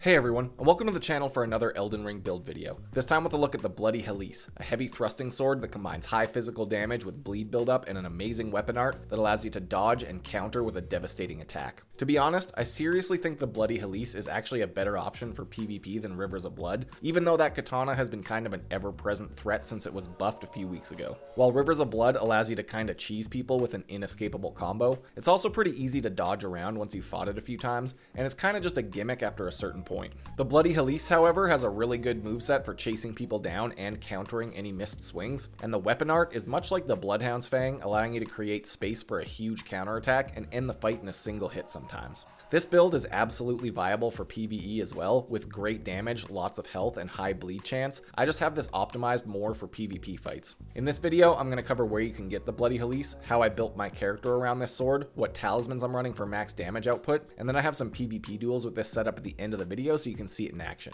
Hey everyone, and welcome to the channel for another Elden Ring build video. This time with a look at the Bloody Helice, a heavy thrusting sword that combines high physical damage with bleed buildup and an amazing weapon art that allows you to dodge and counter with a devastating attack. To be honest, I seriously think the Bloody Helice is actually a better option for PvP than Rivers of Blood, even though that katana has been kind of an ever-present threat since it was buffed a few weeks ago. While Rivers of Blood allows you to kind of cheese people with an inescapable combo, it's also pretty easy to dodge around once you've fought it a few times, and it's kind of just a gimmick after a certain point. The Bloody Helice, however, has a really good moveset for chasing people down and countering any missed swings, and the weapon art is much like the Bloodhound's Fang, allowing you to create space for a huge counterattack and end the fight in a single hit sometimes. This build is absolutely viable for PvE as well, with great damage, lots of health, and high bleed chance. I just have this optimized more for PvP fights. In this video, I'm going to cover where you can get the Bloody Helice, how I built my character around this sword, what talismans I'm running for max damage output, and then I have some PvP duels with this setup at the end of the video so you can see it in action.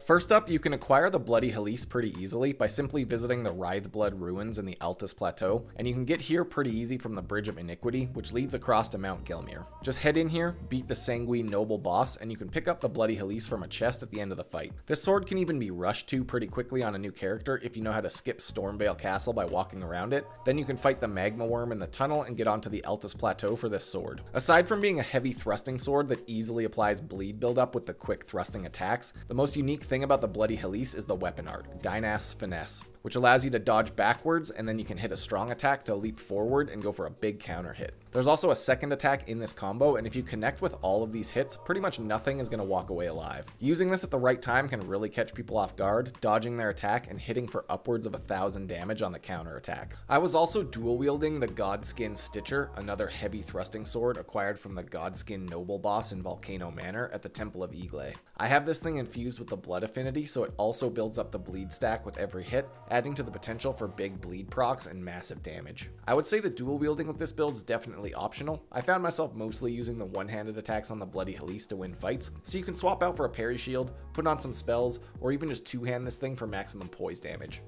First up, you can acquire the Bloody Helice pretty easily by simply visiting the Writhe-Blood ruins in the Altus Plateau, and you can get here pretty easy from the Bridge of Iniquity, which leads across to Mount Gelmir. Just head in here, beat the Sanguine Noble boss, and you can pick up the Bloody Helice from a chest at the end of the fight. This sword can even be rushed to pretty quickly on a new character if you know how to skip Stormvale Castle by walking around it. Then you can fight the Magma Worm in the tunnel and get onto the Altus Plateau for this sword. Aside from being a heavy thrusting sword that easily applies bleed buildup with the quick thrusting attacks, the most unique thing about the Bloody Helice is the weapon art, Dynast's Finesse, which allows you to dodge backwards and then you can hit a strong attack to leap forward and go for a big counter hit. There's also a second attack in this combo, and if you connect with all of these hits, pretty much nothing is going to walk away alive. Using this at the right time can really catch people off guard, dodging their attack and hitting for upwards of 1,000 damage on the counter attack. I was also dual wielding the Godskin Stitcher, another heavy thrusting sword acquired from the Godskin Noble boss in Volcano Manor at the Temple of Igle. I have this thing infused with the blood affinity, so it also builds up the bleed stack with every hit, adding to the potential for big bleed procs and massive damage. I would say the dual wielding with this build is definitely optional. I found myself mostly using the one-handed attacks on the Bloody Helice to win fights, so you can swap out for a parry shield, put on some spells, or even just two-hand this thing for maximum poise damage.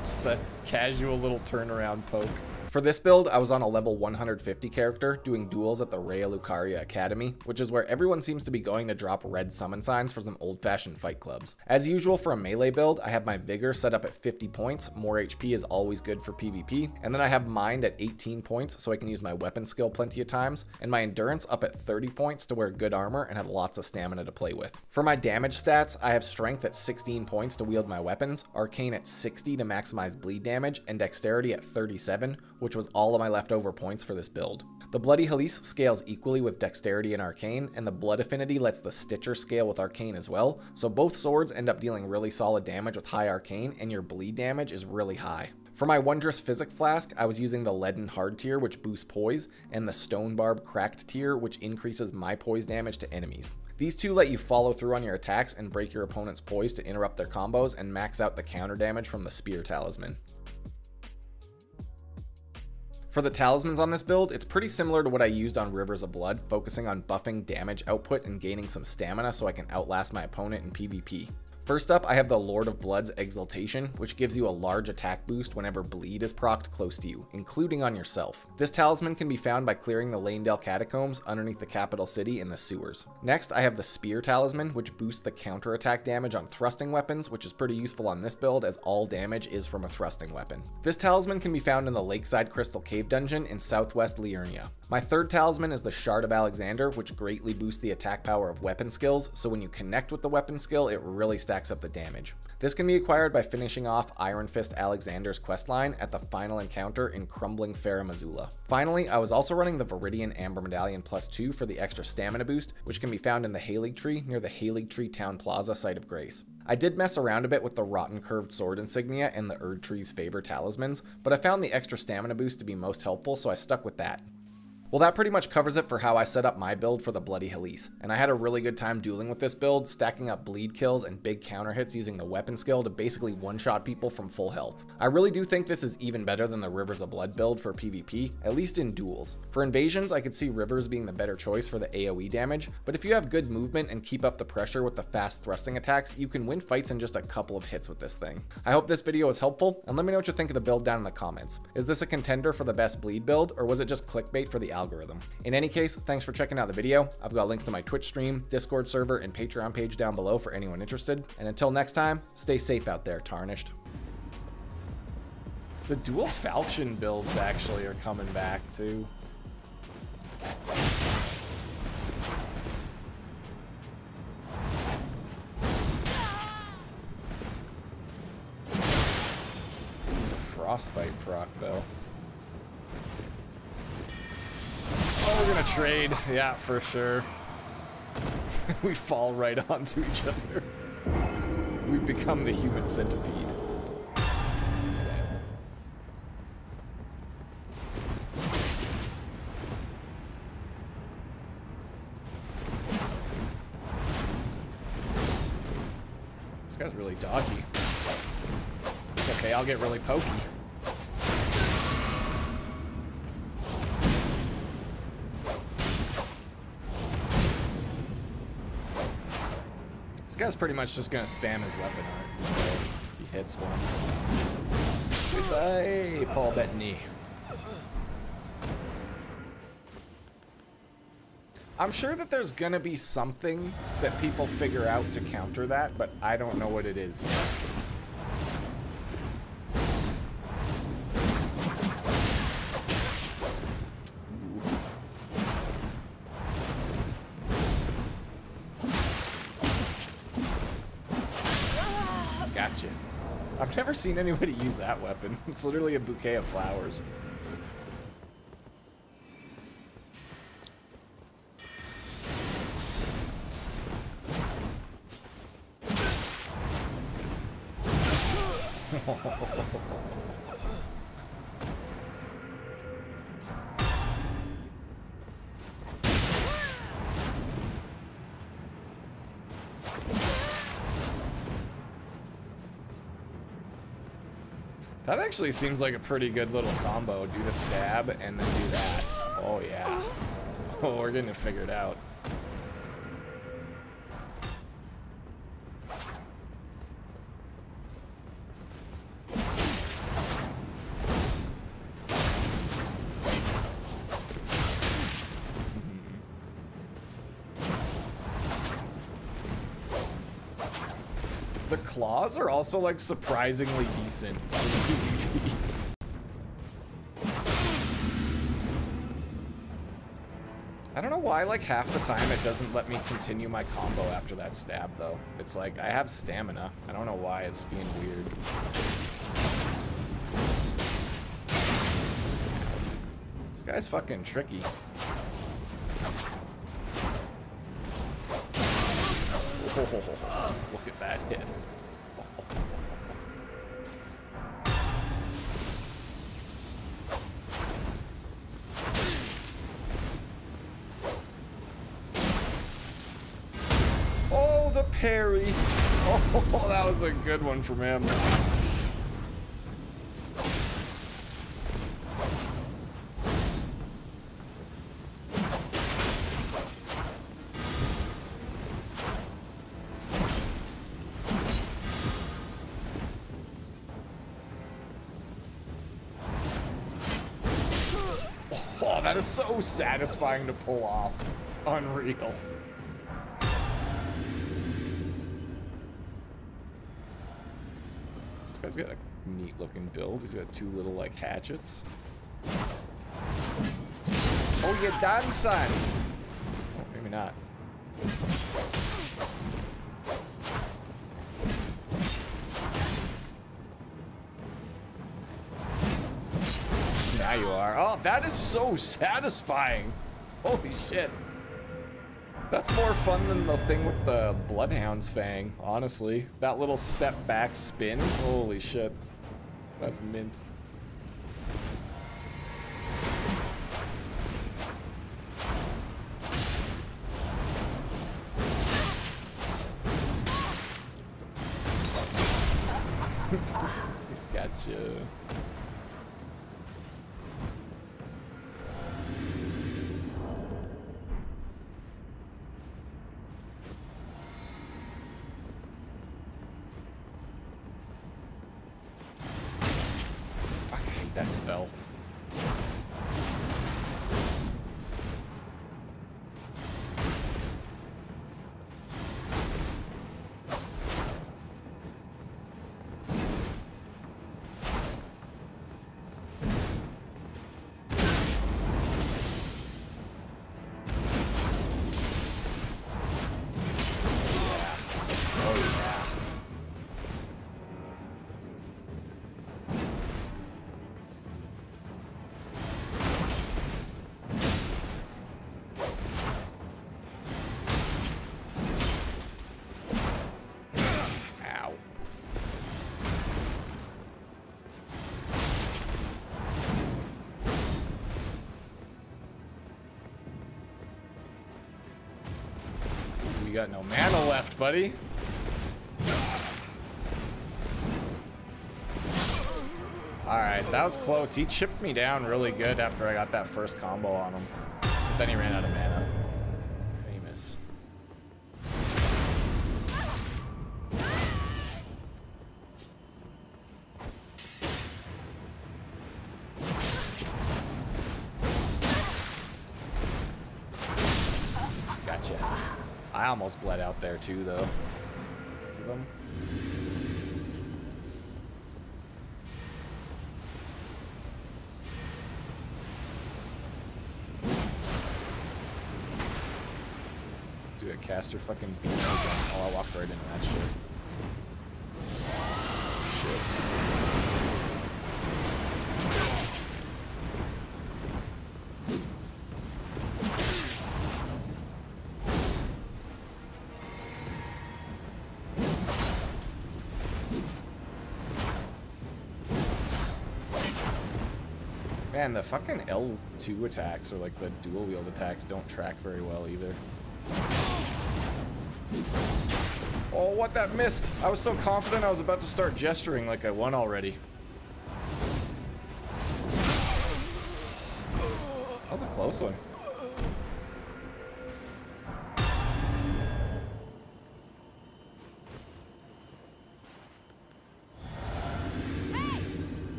Just the casual little turnaround poke. For this build, I was on a level 150 character, doing duels at the Rhea Lucaria Academy, which is where everyone seems to be going to drop red summon signs for some old-fashioned fight clubs. As usual for a melee build, I have my Vigor set up at 50 points, more HP is always good for PvP, and then I have Mind at 18 points so I can use my weapon skill plenty of times, and my Endurance up at 30 points to wear good armor and have lots of stamina to play with. For my damage stats, I have Strength at 16 points to wield my weapons, Arcane at 60 to maximize bleed damage, and Dexterity at 37, which was all of my leftover points for this build. The Bloody Helice scales equally with Dexterity and Arcane, and the Blood Affinity lets the Stitcher scale with Arcane as well, so both swords end up dealing really solid damage with high Arcane, and your bleed damage is really high. For my wondrous Physick Flask, I was using the Leaden Hard tier, which boosts poise, and the Stone Barb Cracked tier, which increases my poise damage to enemies. These two let you follow through on your attacks and break your opponent's poise to interrupt their combos and max out the counter damage from the Spear Talisman. For the talismans on this build, it's pretty similar to what I used on Rivers of Blood, focusing on buffing damage output and gaining some stamina so I can outlast my opponent in PvP. First up, I have the Lord of Blood's Exaltation, which gives you a large attack boost whenever bleed is procced close to you, including on yourself. This talisman can be found by clearing the Lanedale Catacombs underneath the capital city in the sewers. Next, I have the Spear Talisman, which boosts the counterattack damage on thrusting weapons, which is pretty useful on this build as all damage is from a thrusting weapon. This talisman can be found in the Lakeside Crystal Cave dungeon in southwest Liurnia. My third talisman is the Shard of Alexander, which greatly boosts the attack power of weapon skills, so when you connect with the weapon skill, it really stacks up the damage. This can be acquired by finishing off Iron Fist Alexander's questline at the final encounter in Crumbling Fair Missoula. Finally, I was also running the Viridian Amber Medallion +2 for the extra stamina boost, which can be found in the Halig Tree near the Halig Tree Town Plaza Site of Grace. I did mess around a bit with the Rotten Curved Sword insignia and the Erd Tree's Favor talismans, but I found the extra stamina boost to be most helpful, so I stuck with that. Well, that pretty much covers it for how I set up my build for the Bloody Helice, and I had a really good time dueling with this build, stacking up bleed kills and big counter hits using the weapon skill to basically one-shot people from full health. I really do think this is even better than the Rivers of Blood build for PvP, at least in duels. For invasions, I could see Rivers being the better choice for the AoE damage, but if you have good movement and keep up the pressure with the fast thrusting attacks, you can win fights in just a couple of hits with this thing. I hope this video was helpful, and let me know what you think of the build down in the comments. Is this a contender for the best bleed build, or was it just clickbait for the algorithm. In any case, thanks for checking out the video. I've got links to my Twitch stream, Discord server, and Patreon page down below for anyone interested. And until next time, stay safe out there, Tarnished. The dual falchion builds actually are coming back too. Frostbite proc though. Oh, we're gonna trade. Yeah, for sure. We fall right onto each other. We've become the human centipede. This guy's really dodgy. It's okay, I'll get really pokey. This guy's pretty much just gonna spam his weapon art until he hits one. Goodbye, Paul Bettany. I'm sure that there's gonna be something that people figure out to counter that, but I don't know what it is yet. Gotcha. I've never seen anybody use that weapon. It's literally a bouquet of flowers. That actually seems like a pretty good little combo. Do the stab and then do that. Oh yeah. Oh, we're getting it figured out. The claws are also like surprisingly decent in PvP. I don't know why like half the time it doesn't let me continue my combo after that stab though. It's like I have stamina. I don't know why it's being weird. This guy's fucking tricky. Oh, look at that hit. Oh, the parry. Oh, that was a good one from him. Oh, that is so satisfying to pull off. It's unreal. This guy's got a neat looking build. He's got two little like hatchets. Oh, you're done, son. Oh, maybe not. Now you are. Oh, that is so satisfying. Holy shit. That's more fun than the thing with the Bloodhound's Fang, honestly. That little step back spin. Holy shit. That's mint. Gotcha. Fuck, I hate that spell. got no mana left, buddy. Alright, that was close. He chipped me down really good after I got that first combo on him. Then he ran out of mana. Famous. Gotcha. I almost bled out there too, though. To them. Do it, cast your fucking beam again. Oh, I walked right into that shit. Shit. Man, the fucking L2 attacks, or like the dual wield attacks, don't track very well either. Oh, what, that missed! I was so confident I was about to start gesturing like I won already. That was a close one.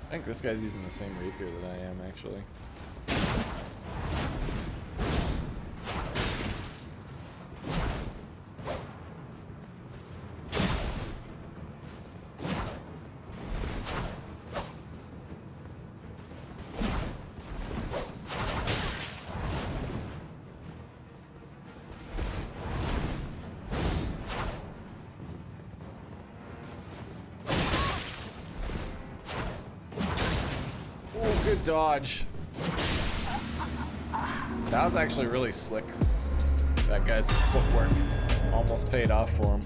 I think this guy's using the same rapier that I am, actually. Good dodge. That was actually really slick. That guy's footwork almost paid off for him.